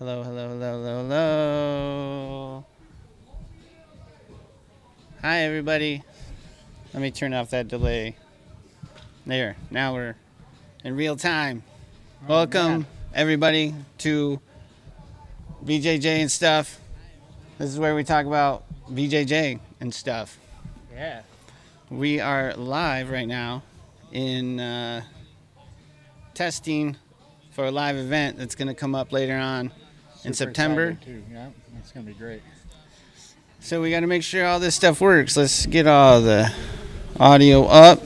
Hello, hello, hello, hello, hello. Hi, everybody. Let me turn off that delay. There. Now we're in real time. Welcome, everybody, to BJJ and stuff. This is where we talk about BJJ and stuff. Yeah. We are live right now in testing for a live event that's going to come up later on in September. Too. Yeah, it's going to be great. So we got to make sure all this stuff works. Let's get all the audio up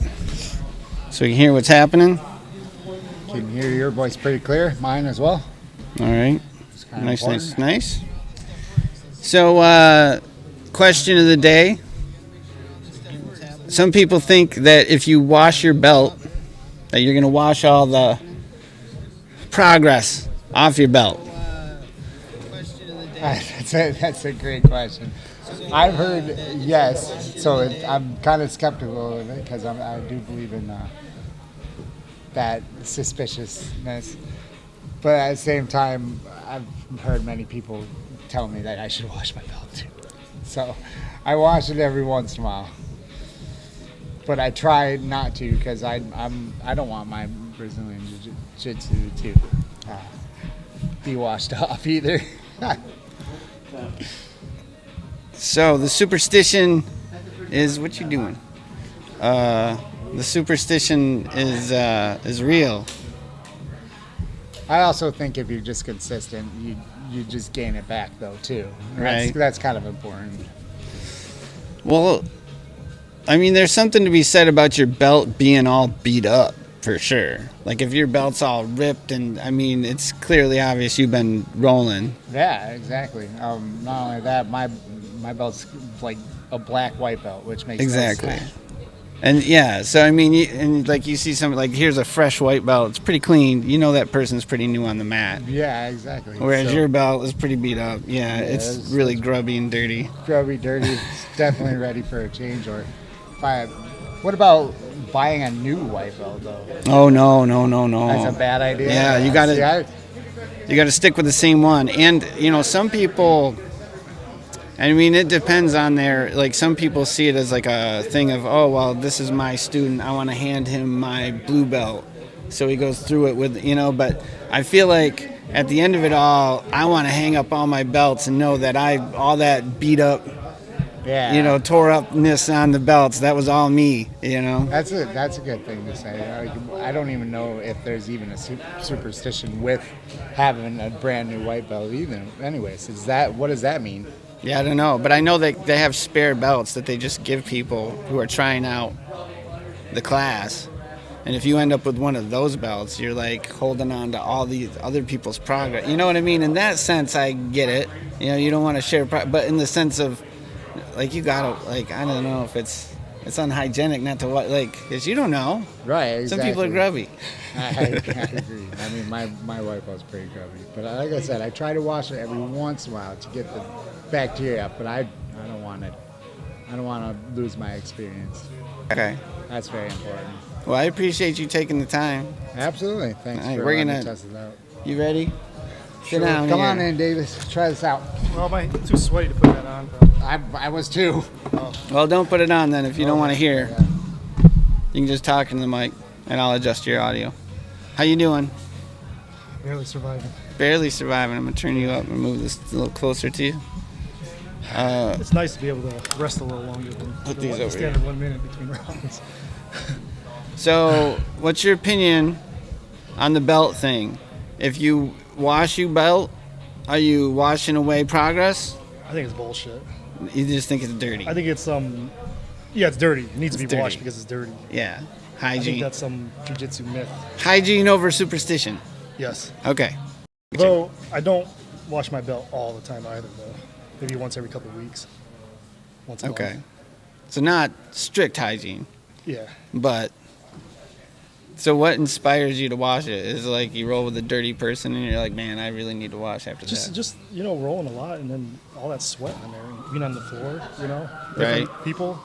so we can hear what's happening. Can hear your voice pretty clear. Mine as well. All right. Nice, nice. So, question of the day. Some people think that if you wash your belt, that you're going to wash all the progress off your belt. That's a great question. I've heard yes, so I'm kind of skeptical of it because I do believe in that suspiciousness. But at the same time, I've heard many people tell me that I should wash my belt too. So I wash it every once in a while. But I try not to because I don't want my Brazilian Jiu-Jitsu to be washed off either. So the superstition is what you doing? The superstition is real. I also think if you're just consistent, you just gain it back though too. Right. That's kind of important. Well, I mean, there's something to be said about your belt being all beat up, for sure. Like, if your belt's all ripped and, I mean, it's clearly obvious you've been rolling. Yeah, exactly. Not only that, my belt's like a black-white belt, which makes exactly. no sense. And, yeah, so, I mean, you see something, like, here's a fresh white belt. It's pretty clean. You know that person's pretty new on the mat. Yeah, exactly. Whereas your belt is pretty beat up. Yeah, it's really grubby and dirty. Grubby, dirty. It's definitely ready for a change. Or what about buying a new white belt, though? Oh, no. That's a bad idea. Yeah, you gotta stick with the same one. And, some people, I mean, it depends on like, some people see it as like a thing of, oh, well, this is my student. I want to hand him my blue belt. So he goes through it with, but I feel like at the end of it all, I want to hang up all my belts and know that all that beat up, tore upness on the belts, that was all me, That's a good thing to say. I don't even know if there's even a superstition with having a brand new white belt either. Anyways, what does that mean? Yeah, I don't know, but I know that they have spare belts that they just give people who are trying out the class. And if you end up with one of those belts, you're like holding on to all these other people's progress. You know what I mean? In that sense, I get it. You don't want to share, but in the sense of, like, you gotta, like, I don't know if it's unhygienic not to, because you don't know. Right, exactly. Some people are grubby. I agree. I mean, my white belt's pretty grubby. But like I said, I try to wash it every once in a while to get the bacteria up, but I don't want it. I don't want to lose my experience. Okay. That's very important. Well, I appreciate you taking the time. Absolutely. Thanks for letting me test it out. You ready? Sit down. Come on in, Davis. Try this out. Well, I'm too sweaty to put that on. But I was too. Oh. Well, don't put it on then if you don't want to hear. Yeah. You can just talk in the mic, and I'll adjust your audio. How you doing? Barely surviving. Barely surviving. I'm going to turn you up and move this a little closer to you. It's nice to be able to rest a little longer than Put these over standard 1 minute between rounds. So, what's your opinion on the belt thing? If you wash your belt, are you washing away progress? I think it's bullshit. You just think it's dirty? I think it's it's dirty. It needs to be washed because it's dirty. Yeah, I think hygiene. that's some jiu-jitsu myth. Hygiene over superstition. Yes. Okay. Though I don't wash my belt all the time either, though. Maybe once every couple of weeks. Once a Okay. month. So not strict hygiene, Yeah. but so what inspires you to wash it? Is it like you roll with a dirty person and you're like, man, I really need to wash after that? Just rolling a lot and then all that sweat on there, and being on the floor, different Right. people.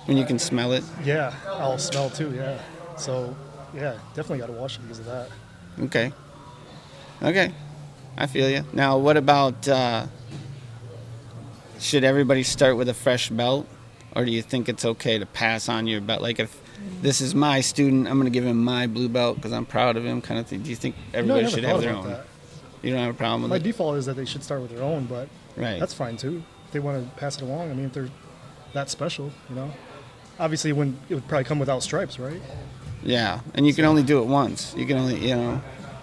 When you can smell it. Yeah, I'll smell too. Yeah, so yeah, definitely got to wash it because of that. Okay. I feel you. Now, what about should everybody start with a fresh belt, or do you think it's okay to pass on your belt? Like, if this is my student, I'm going to give him my blue belt because I'm proud of him, kind of thing. Do you think everybody should have their own? That. You don't have a problem with My it? default is that they should start with their own, but Right. that's fine too. If they want to pass it along, I mean, if they're that special, you know. Obviously, it would probably come without stripes, right? Yeah, and you can only do it once. You can only,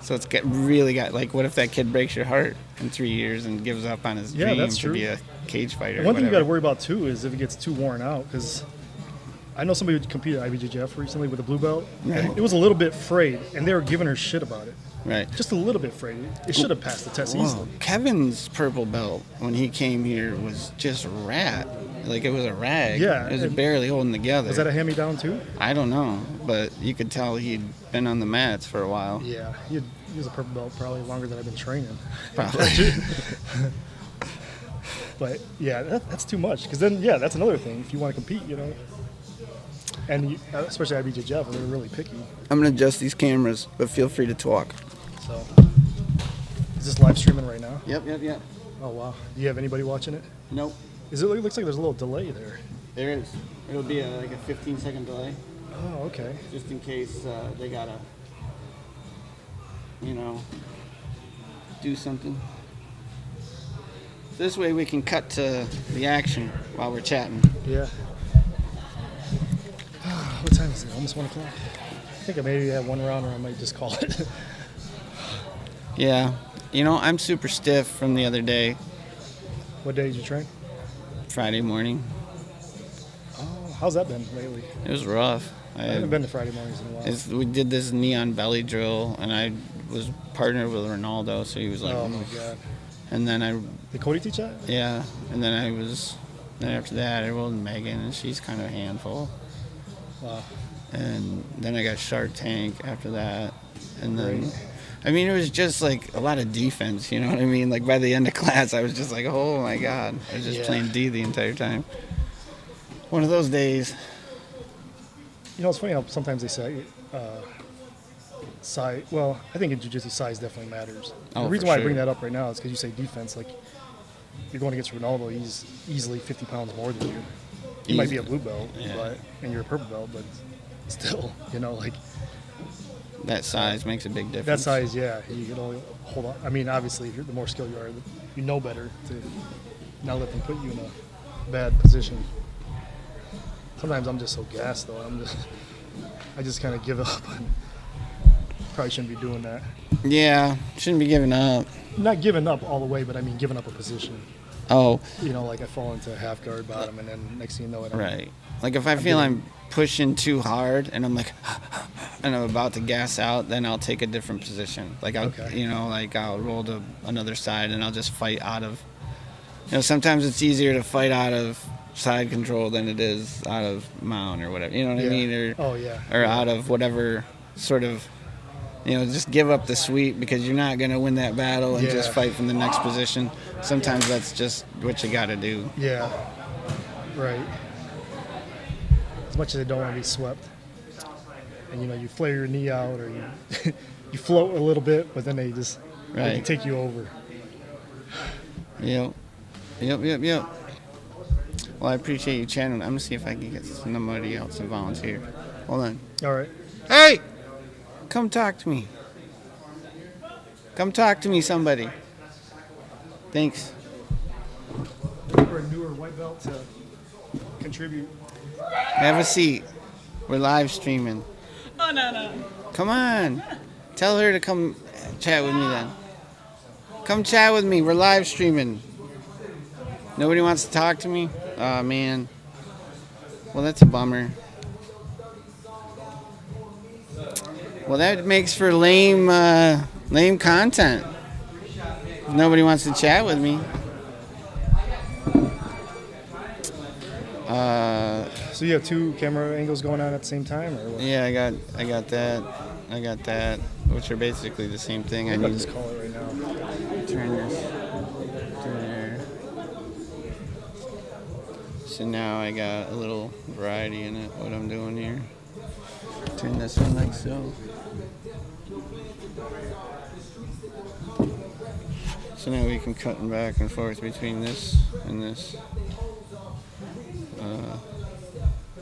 so it's really got, like, what if that kid breaks your heart in 3 years and gives up on his dream that's to true. be a cage fighter? And one thing you got to worry about too is if it gets too worn out, because I know somebody who competed at IBJJF recently with a blue belt. Right. And it was a little bit frayed, and they were giving her shit about it. Right. Just a little bit frayed. It should have passed the test easily. Kevin's purple belt, when he came here, was just rat. Like, it was a rag. Yeah, It was and- barely holding together. Was that a hand-me-down too? I don't know, but you could tell he'd been on the mats for a while. Yeah, he was a purple belt probably longer than I've been training. Probably. But yeah, that's too much. Because then, yeah, that's another thing. If you want to compete, and especially IBJJF, they're really picky. I'm going to adjust these cameras, but feel free to talk. So, is this live streaming right now? Yep. Oh wow. Do you have anybody watching it? Nope. It looks like there's a little delay there. There is. It'll be like a 15-second delay, Oh, okay. just in case they got to, do something. This way we can cut to the action while we're chatting. Yeah. What time is it? Almost 1 o'clock. I think I maybe had one round, or I might just call it. Yeah. I'm super stiff from the other day, What day did you train? Friday morning. Oh, how's that been lately? It was rough. I haven't been to Friday mornings in a while. We did this neon belly drill, and I was partnered with Ronaldo, so he was like, Oh my god. and then Did Cody teach that? then after that, I rolled Megan, and she's kind of a handful. Wow. And then I got Shark Tank after that, and then, Great. it was just like a lot of defense, you know what I mean? Like by the end of class, I was just like, oh my god, I was just playing D the entire time. One of those days. It's funny how sometimes they say size. Well, I think in jiu-jitsu size definitely matters. Oh, The reason for why I sure. bring that up right now is because you say defense. Like, you're going against Ronaldo, he's easily 50 pounds more than you. He might be a blue belt, Yeah. and you're a purple belt, but still, like That size makes a big that difference. size. Yeah, you can only hold on. I mean, obviously, if the more skilled you are, you know better to not let them put you in a bad position. Sometimes I'm just so gassed though. I just kind of give up. Probably shouldn't be doing that. Yeah, shouldn't be giving up. Not giving up all the way, but I mean giving up a position. Oh, Like I fall into half guard bottom, and then next thing you know it, right. Like if I feel I'm pushing too hard and I'm like, and I'm about to gas out, then I'll take a different position. Like I'll roll to another side and I'll just fight out of. Sometimes it's easier to fight out of side control than it is out of mount or whatever. You know what I mean? Or out of whatever sort of. Just give up the sweep because you're not going to win that battle and just fight from the next position. Sometimes that's just what you got to do. Yeah, right. As much as I don't want to be swept, and you flare your knee out or you you float a little bit, but then they just Right. take you over. Yep. Well, I appreciate you chatting. I'm going to see if I can get somebody else to volunteer. Hold on. All right. Hey! Come talk to me. Come talk to me, somebody. Thanks. For a newer white belt to contribute. Have a seat. We're live streaming. Oh, no. Come on. Tell her to come chat with me then. Come chat with me. We're live streaming. Nobody wants to talk to me? Oh, man. Well, that's a bummer. Well, that makes for lame content. If nobody wants to chat with me. So you have two camera angles going on at the same time, or what? Yeah, I got that, which are basically the same thing. I I'll need just to call it right now. turn this to there. So now I got a little variety in it, what I'm doing here. Turn this on like so. So now we can cut back and forth between this and this.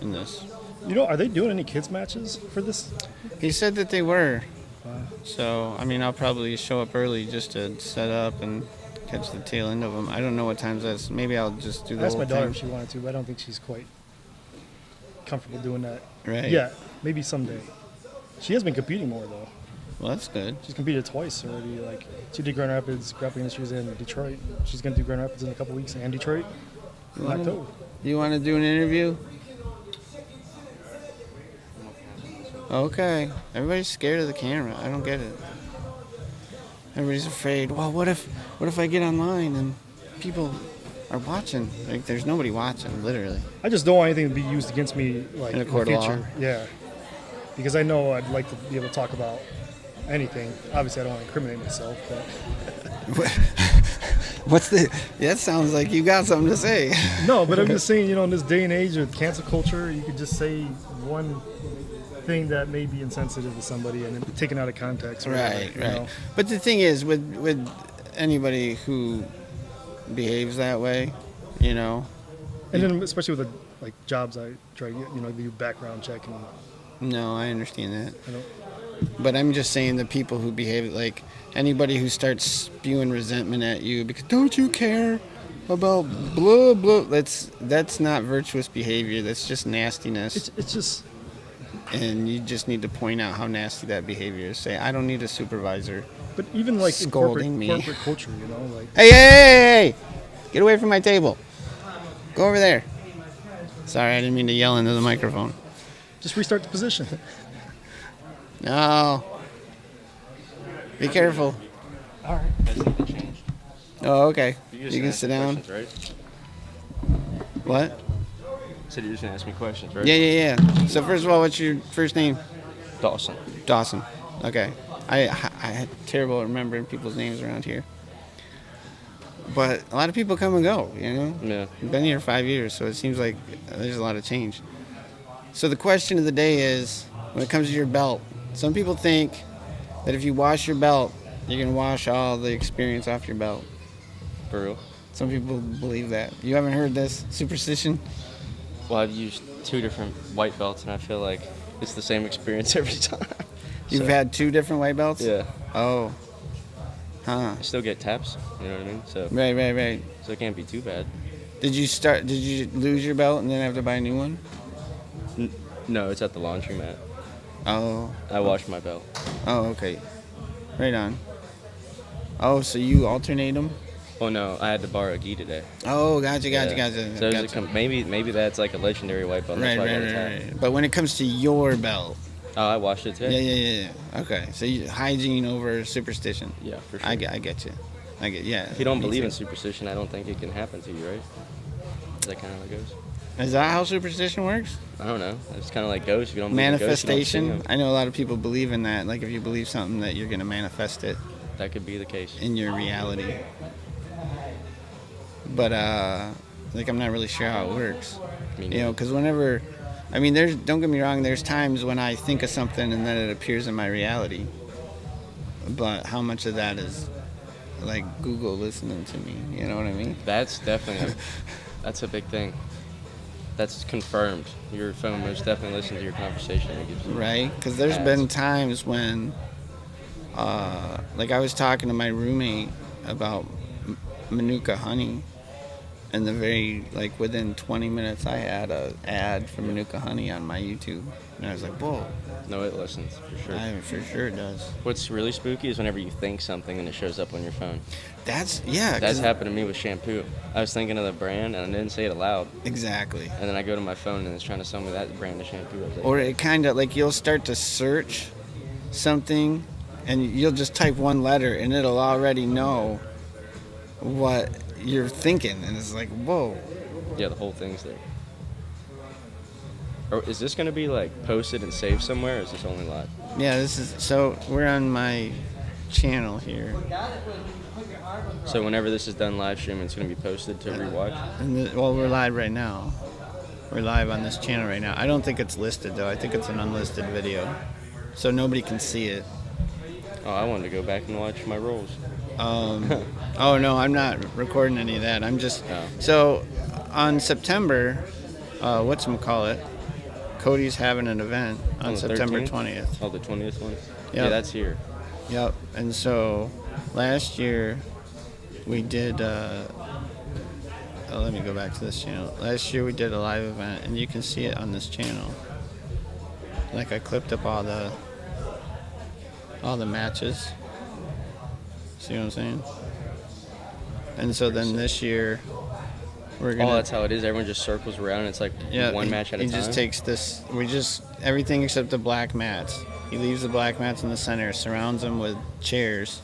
And this. You know, are they doing any kids matches for this? He said that they were. So, I mean, I'll probably show up early just to set up and catch the tail end of them. I don't know what times that's. Maybe I'll just do the I asked whole my daughter thing. if she wanted to, but I don't think she's quite comfortable doing that. Right. Yeah, maybe someday. She has been competing more though. Well, that's good. She's competed twice already. Like she did Grand Rapids grappling and she was in Detroit. She's gonna do Grand Rapids in a couple weeks and Detroit in October. You want to do an interview? Okay. Everybody's scared of the camera. I don't get it. Everybody's afraid. Well, what if I get online and people are watching? Like, there's nobody watching, literally. I just don't want anything to be used against me like In a in court the of law. future. Yeah, because I know I'd like to be able to talk about anything. Obviously, I don't want to incriminate myself, but What's the? That sounds like you got something to say. no. But I'm just saying, you know, in this day and age with cancel culture, you could just say one thing that may be insensitive to somebody and then taken out of context. or whatever, Right, you right. know? But the thing is, with anybody who behaves that way, you know. And then especially with the like jobs, I try to get, you know, do background check and No, I understand that. I don't. But I'm just saying the people who behave like anybody who starts spewing resentment at you because don't you care about blah blah. That's not virtuous behavior. That's just nastiness. It's just. And you just need to point out how nasty that behavior is. Say, I don't need a supervisor. But even like in Scolding me. corporate culture, you know, like Hey! Get away from my table. Go over there. Sorry, I didn't mean to yell into the microphone. just restart the position. No. Be careful. All right. I think they changed. Oh, okay. You're You just can gonna sit ask me down. questions, right? What? Said you're just gonna ask me questions, right? Yeah. So first of all, what's your first name? Dawson. Dawson. Okay. I had terrible at remembering people's names around here. But a lot of people come and go, you know? Yeah. I've been here 5 years, so it seems like there's a lot of change. So the question of the day is, when it comes to your belt, some people think that if you wash your belt, you're going to wash all the experience off your belt. For real. Some people believe that. You haven't heard this superstition? Well, I've used 2 different white belts, and I feel like it's the same experience every time. You've So, had 2 different white belts? Yeah. Oh. Huh. I still get taps. You know what I mean? So Right. so it can't be too bad. Did you lose your belt and then have to buy a new one? No, it's at the laundromat. Oh. I washed my belt. Oh, okay. Right on. Oh, so you alternate them? Oh no, I had to borrow a gi today. Oh, gotcha. Yeah. So Gotcha. maybe that's like a legendary white belt. That's why I got a tap. Right. But when it comes to your belt, Oh, I washed it today. yeah. Okay, so hygiene over superstition. Yeah, for sure. I get you. Yeah. If you don't me believe too. in superstition, I don't think it can happen to you, right? Is that kind of how it goes? Is that how superstition works? I don't know. It's kind of like ghosts. If you don't believe in ghosts, you don't see Manifestation. 'em. I know a lot of people believe in that. Like if you believe something, that you're gonna manifest it That could be the case. in your reality. But like I'm not really sure how it works. Me You know, neither. because whenever, I mean, don't get me wrong, there's times when I think of something and then it appears in my reality. But how much of that is like Google listening to me? You know what I mean? That's definitely that's a big thing. That's confirmed. Your phone most definitely listens to your conversation. It gives you Right? Because there's ads. been times when, like I was talking to my roommate about Manuka honey, and within 20 minutes I had a ad for Manuka honey on my YouTube, and I was like, whoa, No, it listens for sure. for sure it does. What's really spooky is whenever you think something and it shows up on your phone. That's 'cause- That's happened to me with shampoo. I was thinking of the brand and I didn't say it aloud. exactly. And then I go to my phone and it's trying to sell me that brand of shampoo. I was like, Or it kind of like you'll start to search something, and you'll just type one letter, and it'll already know what you're thinking, and it's like, whoa. yeah, the whole thing's there. Or is this going to be like posted and saved somewhere, or is this only live? Yeah, so we're on my channel here, So whenever this is done live streaming, it's going to be posted to rewatch. and we're live right now. We're live on this channel right now. I don't think it's listed though. I think it's an unlisted video, so nobody can see it. Oh, I wanted to go back and watch my rolls. Oh no, I'm not recording any of that. I'm just Oh. so on September, whatchamacallit, Cody's having an event on the September 13th? 20th. Oh, the 20th one? Yep. Yeah, that's here. Yep. And so last year we did. Let me go back to this channel. Last year we did a live event, and you can see it on this channel. Like I clipped up all the matches. See what I'm saying? And so then this year we're gonna. Oh, that's how it is. Everyone just circles around. And it's like one match at a he time. just takes this. Everything except the black mats. He leaves the black mats in the center, surrounds them with chairs,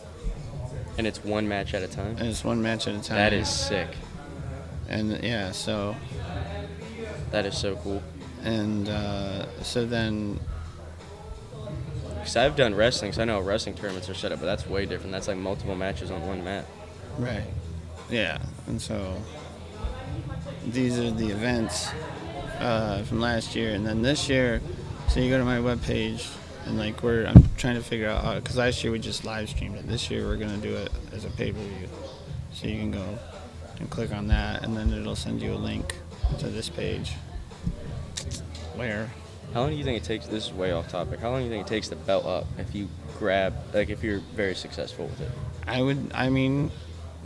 And it's one match at a time. and it's one match at a time. That is sick. And yeah, so That is so cool. and so then Because I've done wrestling, so I know how wrestling tournaments are set up, but that's way different. That's like multiple matches on one mat. right, yeah, and so these are the events from last year, and then this year. So you go to my webpage, and like I'm trying to figure out because last year we just live streamed it. This year we're gonna do it as a pay-per-view, so you can go and click on that, and then it'll send you a link to this page. Where? How long do you think it takes? This is way off topic. How long do you think it takes to belt up if you if you're very successful with it? I mean,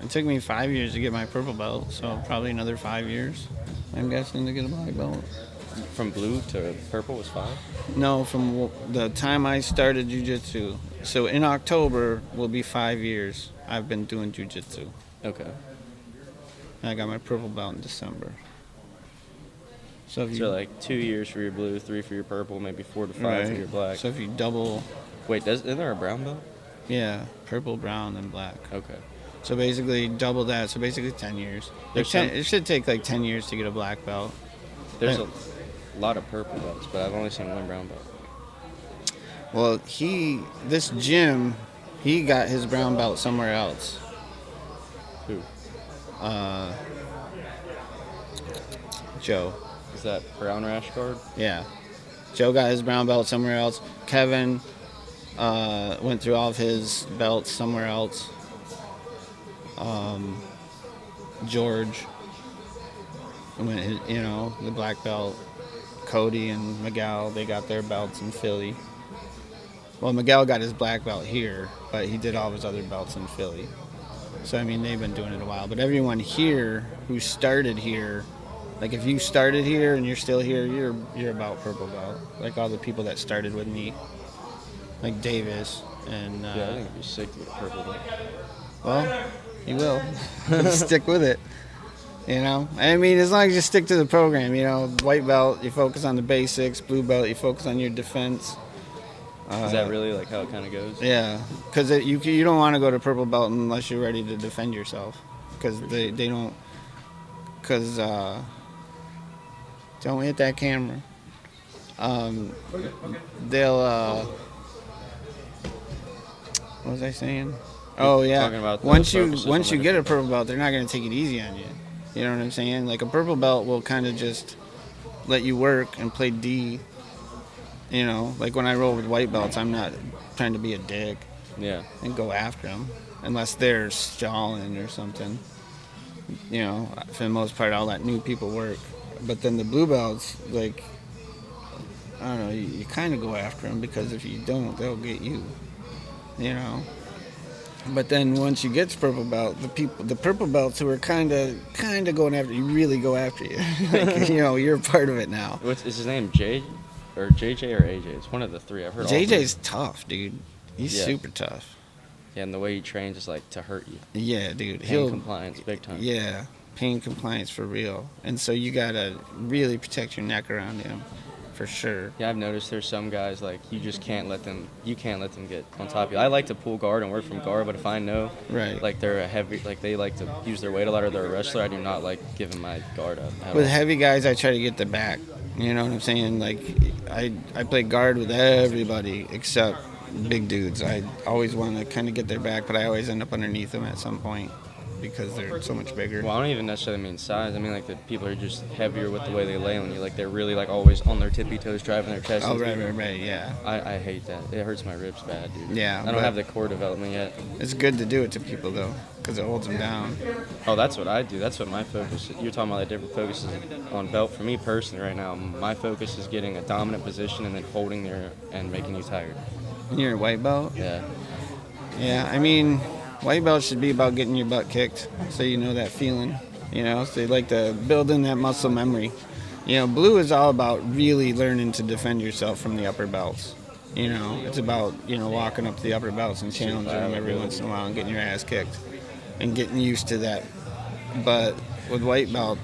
it took me 5 years to get my purple belt, so probably another 5 years, I'm guessing, to get a black belt. From blue to purple was 5? No, from the time I started jiu-jitsu. So in October will be 5 years I've been doing jiu-jitsu. Okay. And I got my purple belt in December. So if you So like 2 years for your blue, 3 for your purple, maybe 4 to 5 for right. your black. So if you double, Wait, isn't there a brown belt? yeah, purple, brown, and black. Okay. So basically double that. So basically 10 years. There's It should take like 10 years to get a black belt. There's Yeah. a lot of purple belts, but I've only seen one brown belt. Well, this gym, he got his brown belt somewhere else. Who? Joe. Is that brown rash guard? Yeah. Joe got his brown belt somewhere else. Kevin went through all of his belts somewhere else. George went, the black belt. Cody and Miguel, they got their belts in Philly. Well, Miguel got his black belt here, but he did all of his other belts in Philly. So, I mean, they've been doing it a while. But everyone here who started here, like if you started here and you're still here, you're about purple belt. Like all the people that started with me, like Davis and. Yeah, I think it'd be sick to get a purple belt. Well, you will. Stick with it. I mean, as long as you stick to the program, white belt, you focus on the basics. Blue belt, you focus on your defense. Is that really like how it kind of goes? Yeah, because you don't want to go to purple belt unless you're ready to defend yourself. Because they don't. Because don't hit that camera. They'll. What was I saying? Oh yeah. Talking about the once you focuses on get a purple belt, they're not going to take it easy on you. You know what I'm saying? Like a purple belt will kind of just let you work and play D. Like when I roll with white belts, I'm not trying to be a dick Yeah. and go after them unless they're stalling or something. For the most part, I'll let new people work. But then the blue belts, like, I don't know, you kind of go after them because if you don't, they'll get you. But then once you get to purple belt, the purple belts who are kind of going after you, really go after you. Like, you're a part of it now. Is his name Jay, or JJ or AJ? It's one of the three. I've heard. JJ's tough, dude. He's super tough. Yeah, and the way he trains is like to hurt you. Yeah, dude. Pain compliance, big time. Yeah, pain compliance for real. And so you gotta really protect your neck around him. For sure. Yeah, I've noticed there's some guys like you just can't let them get on top of you. I like to pull guard and work from guard, but if I know like they're a heavy, like they like to use their weight a lot or they're a wrestler, I do not like giving my guard up. With heavy guys, I try to get the back. You know what I'm saying? Like I play guard with everybody except big dudes. I always want to kind of get their back, but I always end up underneath them at some point. because they're so much bigger. Well, I don't even necessarily mean size. I mean like the people are just heavier with the way they lay on you. Like they're really like always on their tippy toes, driving their chest. Oh, right, yeah. I hate that. It hurts my ribs bad, dude. Yeah, I don't have the core development yet. It's good to do it to people though, because it holds them down. Oh, that's what I do. That's what my focus is. You're talking about the different focuses on belt. For me personally right now, my focus is getting a dominant position and then holding there and making you tired. You're a white belt? Yeah. Yeah, I mean, white belts should be about getting your butt kicked, so you know that feeling, so they like to build in that muscle memory. Blue is all about really learning to defend yourself from the upper belts. It's about, walking up to the upper belts and challenging them every once in a while and getting your ass kicked and getting used to that. But with white belt,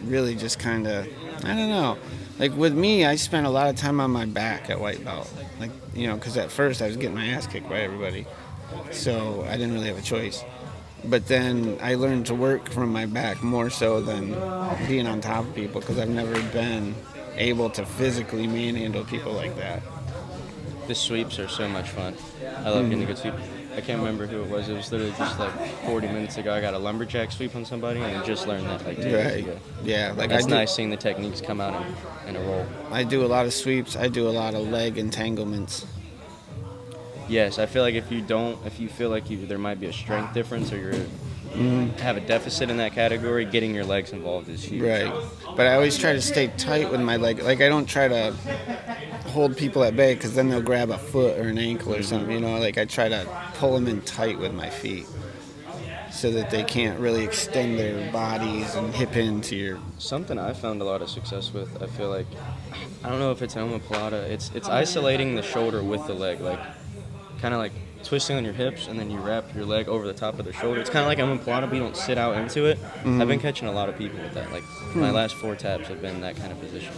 really just kind of, I don't know. Like with me, I spent a lot of time on my back at white belt. Like, because at first I was getting my ass kicked by everybody. So I didn't really have a choice. But then I learned to work from my back more so than being on top of people, because I've never been able to physically manhandle people like that. The sweeps are so much fun. I love getting a good sweep. I can't remember who it was. It was literally just like 40 minutes ago. I got a lumberjack sweep on somebody and I just learned that like 2 days ago. Yeah, like it's nice seeing the techniques come out in a roll. I do a lot of sweeps. I do a lot of leg entanglements. Yes, I feel like if you feel like there might be a strength difference or you have a deficit in that category, getting your legs involved is huge. Right. But I always try to stay tight with my leg. Like I don't try to hold people at bay, because then they'll grab a foot or an ankle or something. Like I try to pull them in tight with my feet so that they can't really extend their bodies and hip into your... Something I found a lot of success with, I feel like, I don't know if it's omoplata, it's isolating the shoulder with the leg, like kind of like twisting on your hips and then you wrap your leg over the top of the shoulder. It's kind of like omoplata, but you don't sit out into it. I've been catching a lot of people with that. Like my last 4 taps have been that kind of position.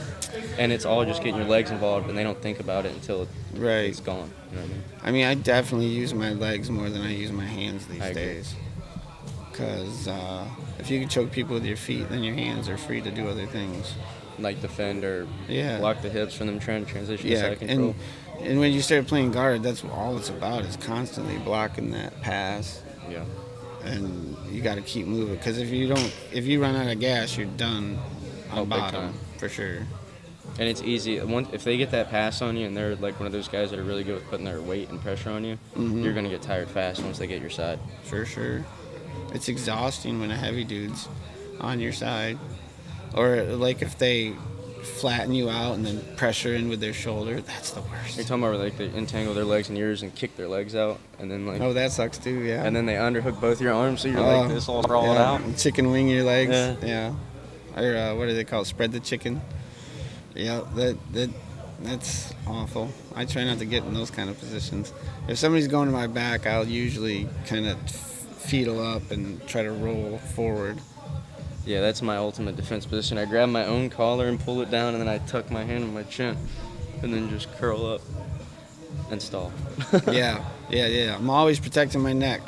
And it's all just getting your legs involved and they don't think about it until it's gone. You know what I mean? I mean, I definitely use my legs more than I use my hands these days. Because if you can choke people with your feet, then your hands are free to do other things. Like defend or block the hips from them trying to transition to side control. And when you start playing guard, that's all it's about, is constantly blocking that pass. Yeah. And you got to keep moving, because if you run out of gas, you're done on bottom for sure. And it's easy. If they get that pass on you and they're like one of those guys that are really good with putting their weight and pressure on you, you're going to get tired fast once they get your side. For sure. It's exhausting when a heavy dude's on your side. Or like if they flatten you out and then pressure in with their shoulder, that's the worst. You're talking about like they entangle their legs in yours and kick their legs out, and then like... Oh, that sucks too, yeah. And then they underhook both your arms so you're like this all sprawled out. Chicken wing your legs. Yeah. Or what do they call it? Spread the chicken. Yeah, that's awful. I try not to get in those kind of positions. If somebody's going to my back, I'll usually kind of fetal up and try to roll forward. Yeah, that's my ultimate defense position. I grab my own collar and pull it down, and then I tuck my hand on my chin, and then just curl up and stall. Yeah. I'm always protecting my neck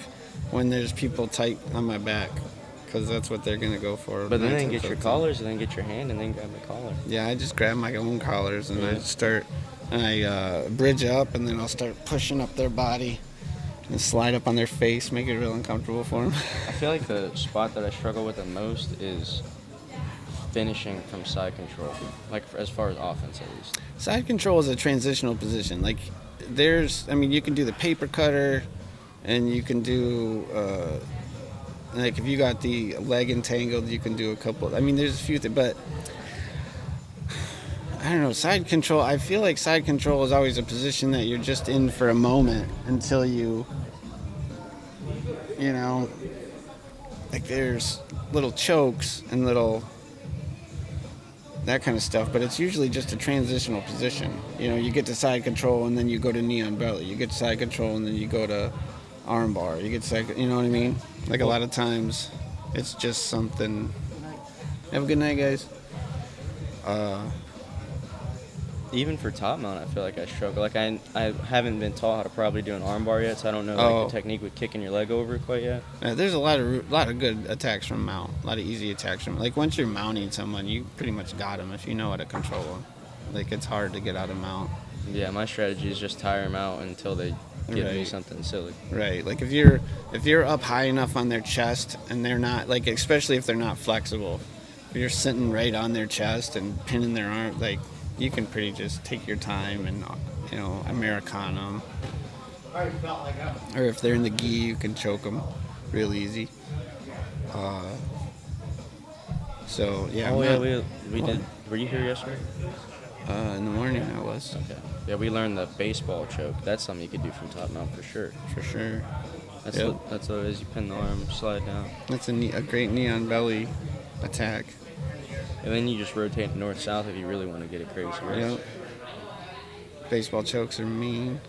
when there's people tight on my back, because that's what they're going to go for. But then they get your collars, and then get your hand, and then grab the collar. Yeah, I just grab my own collars, and I bridge up, and then I'll start pushing up their body and slide up on their face, make it real uncomfortable for them. I feel like the spot that I struggle with the most is finishing from side control, like as far as offense at least. Side control is a transitional position. Like you can do the paper cutter, and you can do, like if you got the leg entangled, you can do a couple. I mean, there's a few things, but I don't know, side control, I feel like side control is always a position that you're just in for a moment until like there's little chokes and that kind of stuff, but it's usually just a transitional position. You get to side control and then you go to knee on belly. You get to side control and then you go to arm bar. You get to side, you know what I mean? Like a lot of times it's just something. Have a good night, guys. Even for top mount, I feel like I struggle. Like I haven't been taught how to probably do an arm bar yet, so I don't know the technique with kicking your leg over quite yet. There's a lot of good attacks from mount, a lot of easy attacks from. Like once you're mounting someone, you pretty much got them if you know how to control them. Like it's hard to get out of mount. Yeah, my strategy is just tire them out until they give me Right. something silly. Right. Like if you're up high enough on their chest and they're not, like, especially if they're not flexible, if you're sitting right on their chest and pinning their arm, like, you can pretty just take your time and, Americana them. Or if they're in the gi, you can choke them real easy. So yeah. Oh I'm yeah, not- we did. Were you here yesterday? In the morning I was. Okay. Yeah, we learned the baseball choke. That's something you could do from top mount for sure. For sure. That's Yep. what it is. You pin the arm, slide down, That's a great knee on belly attack. and then you just rotate north south if you really want to get it crazy. Right? Yep. Baseball chokes are mean.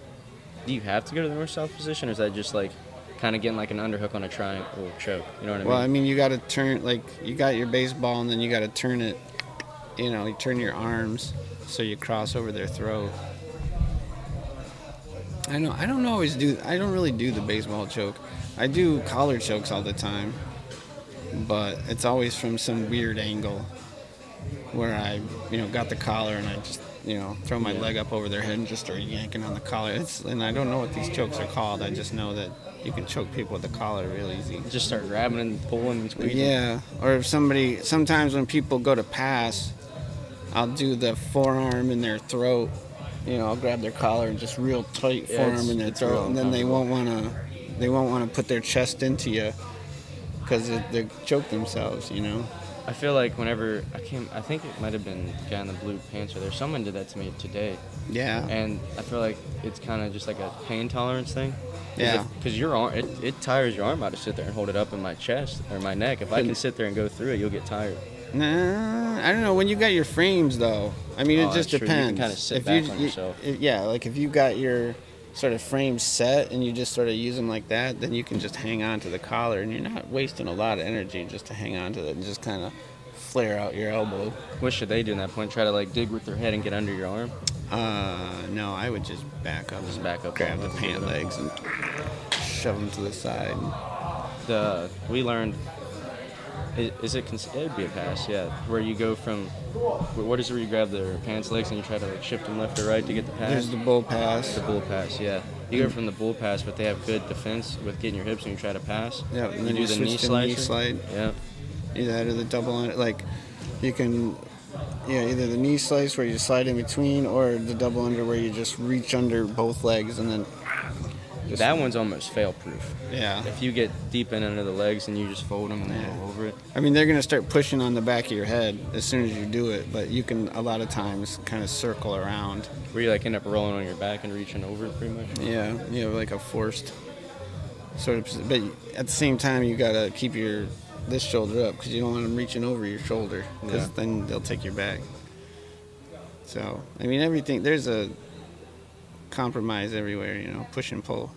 Do you have to go to the north south position, or is that just like kind of getting like an underhook on a triangle choke? You know what I mean? Well, I mean, you got to turn, like, you got your baseball and then you got to turn it, you turn your arms so you cross over their throat. I don't really do the baseball choke. I do collar chokes all the time, but it's always from some weird angle where I, got the collar and I just, throw my leg up over their head and just start yanking on the collar. And I don't know what these chokes are called. I just know that you can choke people with the collar real easy. Just start grabbing and pulling and squeezing. Yeah, or if sometimes when people go to pass, I'll do the forearm in their throat. I'll grab their collar and just real tight forearm in their it's real throat, and then they won't want to put their chest into you because they choke themselves. I feel like whenever I think it might have been the guy in the blue pants or there. Someone did that to me today, Yeah. and I feel like it's kind of just like a pain tolerance thing. Yeah. Because your arm, it tires your arm out to sit there and hold it up in my chest or my neck. If I can sit there and go through it, you'll get tired. Nah, I don't know. When you got your frames, though, I mean, it just that's true. You can depends. kinda sit back on yourself. Like if you got your sort of frame set and you just sort of use them like that, then you can just hang on to the collar, and you're not wasting a lot of energy just to hang on to it and just kind of flare out your elbow. What should they do in that point? Try to like dig with their head and get under your arm? No, I would just back up. Just back up, grab the almost. pant legs, and shove them to the side. We learned. It'd be a pass, yeah. Where you go from, what is it where you grab their pants legs and you try to like shift them left or right to get the pass? There's the bull pass. The bull pass, yeah. You go from the bull pass, but they have good defense with getting your hips when you try to pass. Yeah, and You then do you the switch knee to slicer. knee slide. Yeah. Either that or the double under, like you can, either the knee slice where you slide in between, or the double under where you just reach under both legs and then. That one's almost fail-proof. Yeah. If you get deep in under the legs and you just fold them and then roll over it. I mean, they're gonna start pushing on the back of your head as soon as you do it, but you can a lot of times kind of circle around. Where you like end up rolling on your back and reaching over it pretty much. Yeah, like a forced sort of. But at the same time, you gotta keep this shoulder up because you don't want them reaching over your shoulder because then they'll take your back. So I mean, everything there's a compromise everywhere. Push and pull.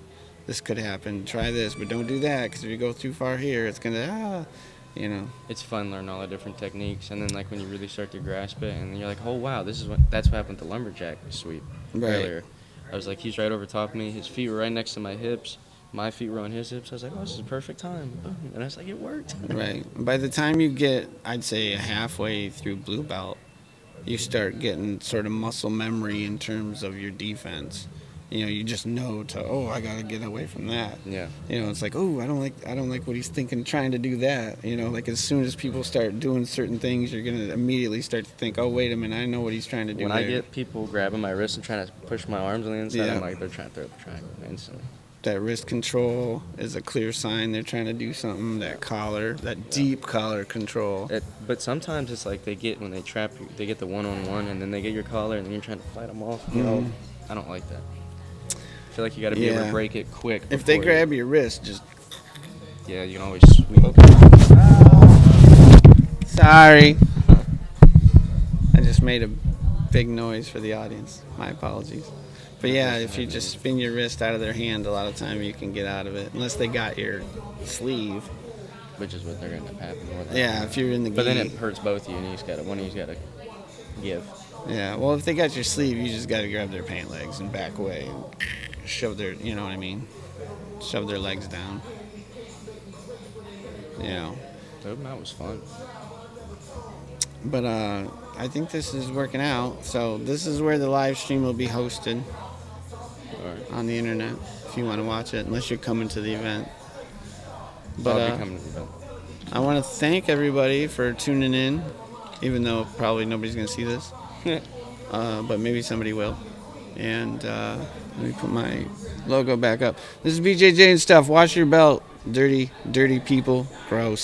This could happen. Try this, but don't do that because if you go too far here, it's gonna It's fun learning all the different techniques, and then like when you really start to grasp it, and you're like, oh wow, that's what happened with the lumberjack sweep earlier. I was like, he's right over top of me. His feet were right next to my hips. My feet were on his hips. I was like, oh, this is a perfect time. Boom. And I was like, it worked. Right. By the time you get, I'd say, halfway through blue belt, you start getting sort of muscle memory in terms of your defense. You just know I gotta get away from that. Yeah. It's like, I don't like what he's thinking, trying to do that. Like as soon as people start doing certain things, you're gonna immediately start to think, oh, wait a minute, I know what he's trying to do. When there. I get people grabbing my wrist and trying to push my arms on the inside, Yeah. I'm like, they're trying to throw the triangle instantly. That wrist control is a clear sign they're trying to do something. That collar, that deep collar control. But sometimes it's like when they trap you, they get the one-on-one, and then they get your collar, and then you're trying to fight them off. I don't like that. I feel like you got to be able to break it quick. If they grab your wrist, just... Yeah, you can always sweep. Sorry. I just made a big noise for the audience. My apologies. But yeah, if you just spin your wrist out of their hand, a lot of time you can get out of it. Unless they got your sleeve. Which is what they're going to happen more than Yeah, if you're in the gi. But then it hurts both of you, and one of you's got to give. Yeah, well, if they got your sleeve, you just got to grab their pant legs and back away and shove their, you know what I mean? Shove their legs down. Open out was fun. But I think this is working out. So this is where the live stream will be hosted on the internet if you want to watch it, unless you're coming to the event. But I'll be coming to the event. I want to thank everybody for tuning in, even though probably nobody's going to see this. But maybe somebody will. And let me put my logo back up. This is BJJ and stuff. Wash your belt. Dirty, dirty people. Gross.